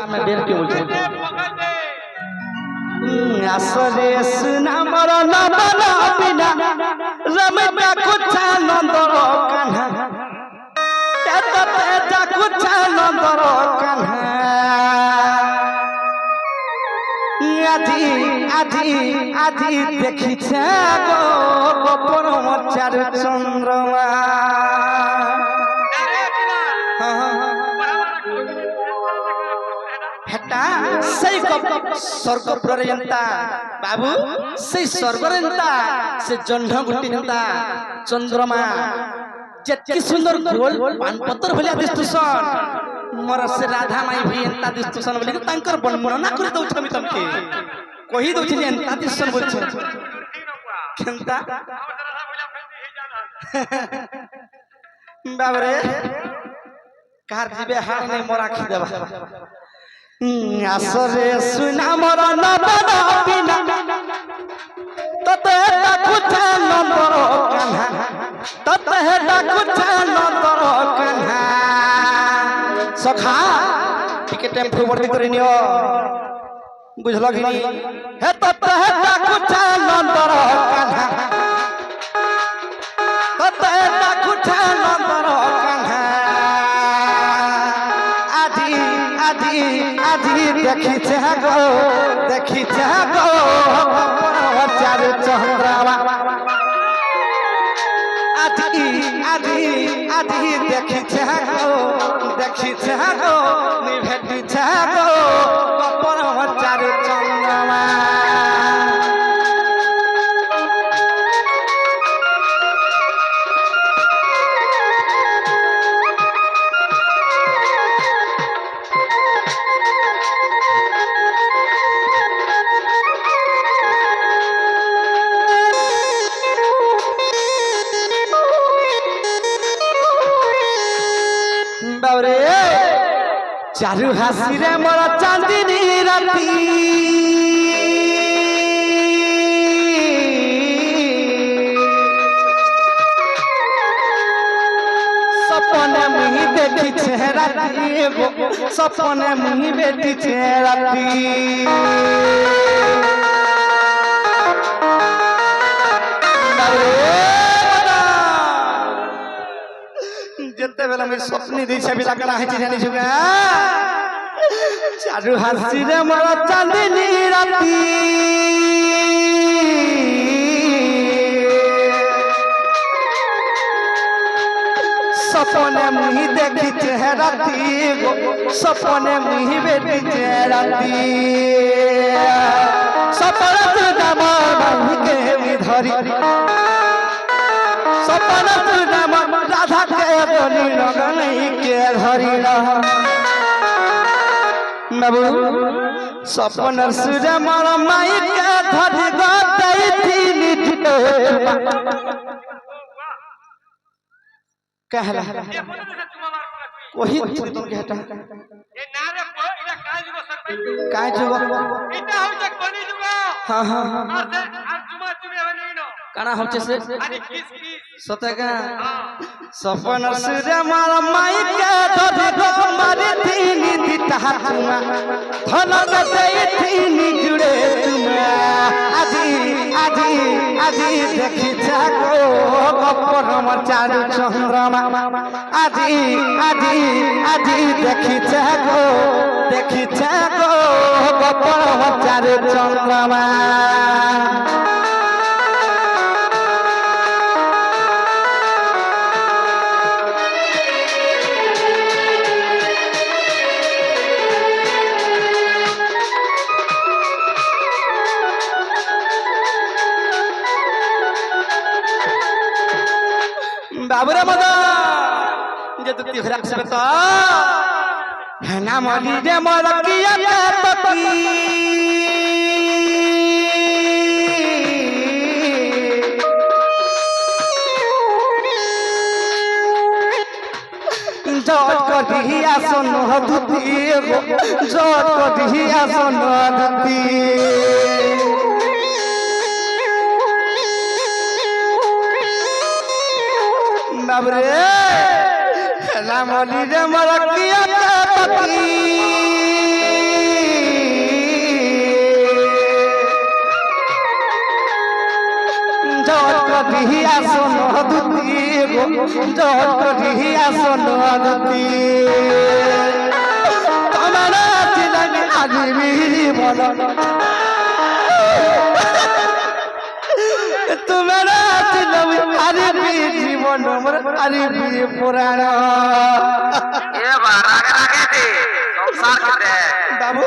मैं देर क्यों बोलते আসরে সুনা মর নবন বিনা রমতা কুছা নন্দর কান্হা তেতা কুছা নন্দর কান্হা আজি আজি আজি দেখিছে গো গোপন চার চন্দ্রমা হেটা সেই স্বর্গপুরের জনতা বাবু সেই স্বর্গরেন্তা সে জহ্ন গুটি নেতা চন্দ্রমা যেতকি সুন্দর গোল পানপত্র ভলিয়া দিস্তুসন মোর সে রাধা মাই ভি এন্তা দিস্তুসন বলি তাঙ্কর বর্ণনা করে দউছ আমি তমকে কহি দউছি এন্তা দিস্তুসন বলছ কেনতা বাবরে কার জিবে হার নাই মোরা খি দেবা আসরে সুনা মোর নবন বিনা ততে ডাকুছে নন্দর কান্হা ততে ডাকুছে নন্দর কান্হা সখা টিকে টেম্পো ভর্তি করে নিও বুঝল কি হে ততে ডাকুছে নন্দর কান্হা ততে ডাকুছে নন্দর কান্হা আজি আজি আজি দেখিছে গো চার চন্দ্রমা আজি আজি আজি দেখিছে গো নিভেটিছে গো গোপন চার চন্দ্রমা বাবরে চারু হাসিরে মোর চাঁদিনী রাতি সপনে মুহি দেখিছে রাতি গো সপনে মুহি দেখিছে রাতি যেতেবেলা আমি স্বপ্নে দিছে বিলা করা হইছে জানি সুগা চারু হাসিরে মোর চাঁদিনী রাতি সপনে মুহি দেখিছে রাতি গো সপনে মুহি বেটিছে রাতি সপন নাম বাহুকে ধরি সপন নাম রাধা কে ধরি নগনই কে ধরি বাবু সপন সুরে মর মাই কে ধরি গই থিনি कहला वही तुम कहता ए ना रे इला काय जुगो सरपंच काय जुगो इटा होचे कोनी जुगो हां हां और जुमा जुमे हने नो काना होचे से अरे किस सतका सपन सुरे मार माई के धरि गो मारी थीनी दिता तुमा धन दई थीनी जुड़े तुमा আজি আজি আজি দেখিছা গো গোপন চার চন্দ্রমা আজি আজি আজি দেখিছা গো গোপন চার চন্দ্রমা बाबुरे मदा जे तुती खराब से तो है ना मली जे मरकिया तकी जट कदिया सन दुती जट कदिया सन दुती बाबरे रामली रे मरकिया तकी জগরি আসন গতি তোমার চিলামি আরিবি বল তোমার চিলামি আরিবি জীবন আরিবি পুরাণ বাবু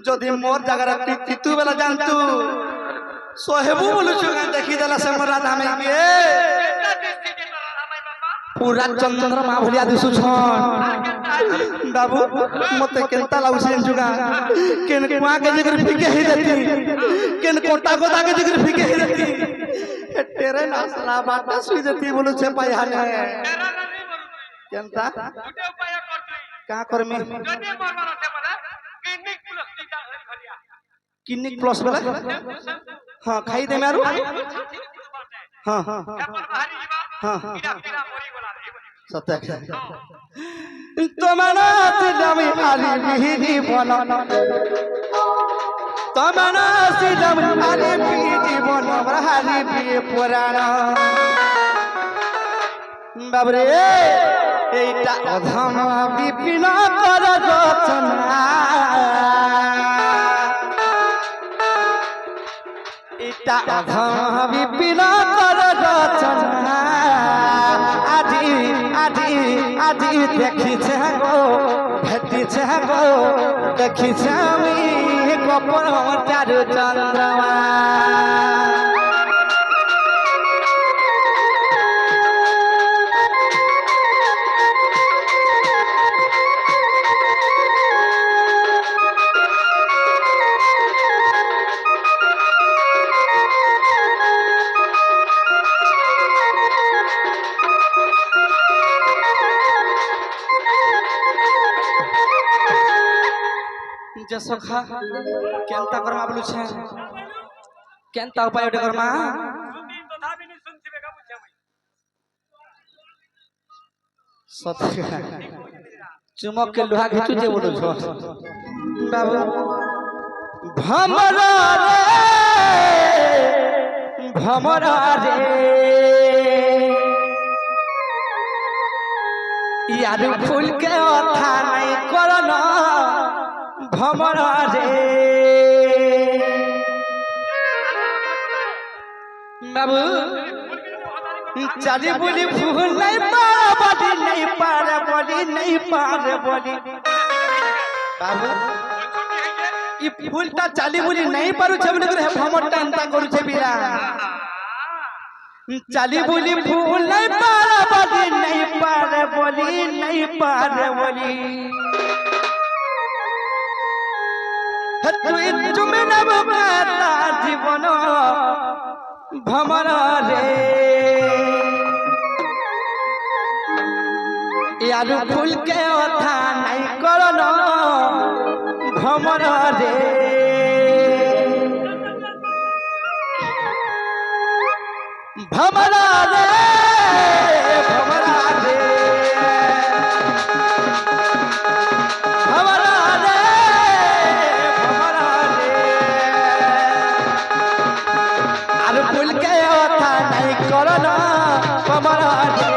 যদি মোর জায়গার পিতু বেলা জানতু সোহেবু বলুছু দেখি দেলা সে মোর রাধা মাই কে পুরা চন্দ্रमा ভলিয়া দিশুছন বাবু মতে কেনতা লাগুছে জুগা কেন কুয়া के जिगर फिके ही देती केन कोटा कोटा के जिगर फिके ही देती तेरे नासला बाटा सुई देती बोलु छे पायाने केनता का करमी किन्नी प्लस वाला हां खाई दे मारू हां हां सत्य তোমার চিলামি আরিবি বল তোমার চিলামি আরিবি জীবন হারিবি পুরাণ বাবরে এইটা অধম বিপিন কর রচনা এটা অধম বিপিন কর রচনা আজি আজি আজি দেখিছে গো ভেটিছে গো দেখিছে আমি গোপন চারু চন্দ্রমা যে সখা কেনতা কর্মা বলুছে কেনতা উপায় ওটা কর্মা সত্যি চুমক के লোহা ঘিচু যে বলুছ বাবু ভমরা রে ভমরা রে ইয়ার ফুল के কথা নাই করনা ভমরা রে বাবু চারি বলি ভুল নাই পারে বলি নাই পারে বলি নাই পারে বলি বাবু ই ফুলটা চালি বলি নাই পারুছে বলি করে ভমরটা এন্তা করুছে বিরা চালি বলি ভুল নাই পারে বলি নাই পারে বলি নাই পারে বলি তুই তুমি নব কাতা জীবন ভমরা রে ইয়ার ফুল के কথা নাই করন ভমরা রে ভমরা রে ভমরা রে ভমরা রে ভমরা রে আর ফুল के কথা নাই করন ভমরা রে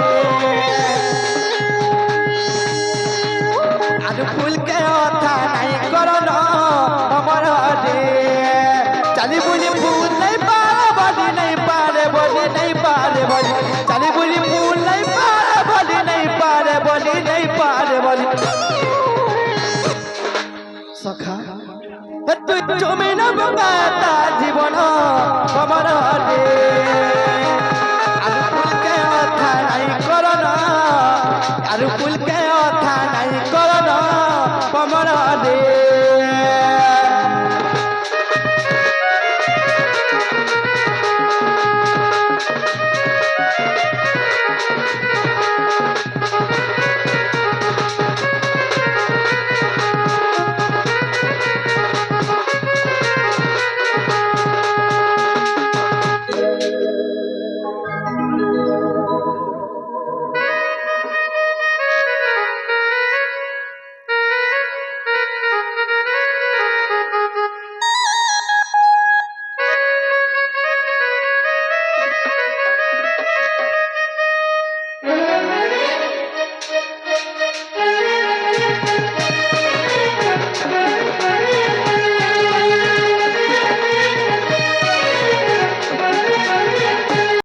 আর ফুল के কথা নাই করন ভমরা রে চালি বলি ফুল নাই পারে বলি নাই পারে বলি নাই পারে বলি চালি বলি ফুল নাই পারে বলি নাই পারে বলি নাই পারে বলি সখা তুই তুমি না বাতা জীবন ভমরা রে আর ফুল के কথা নাই করন আর ফুল के কথা নাই করন ভমরা রে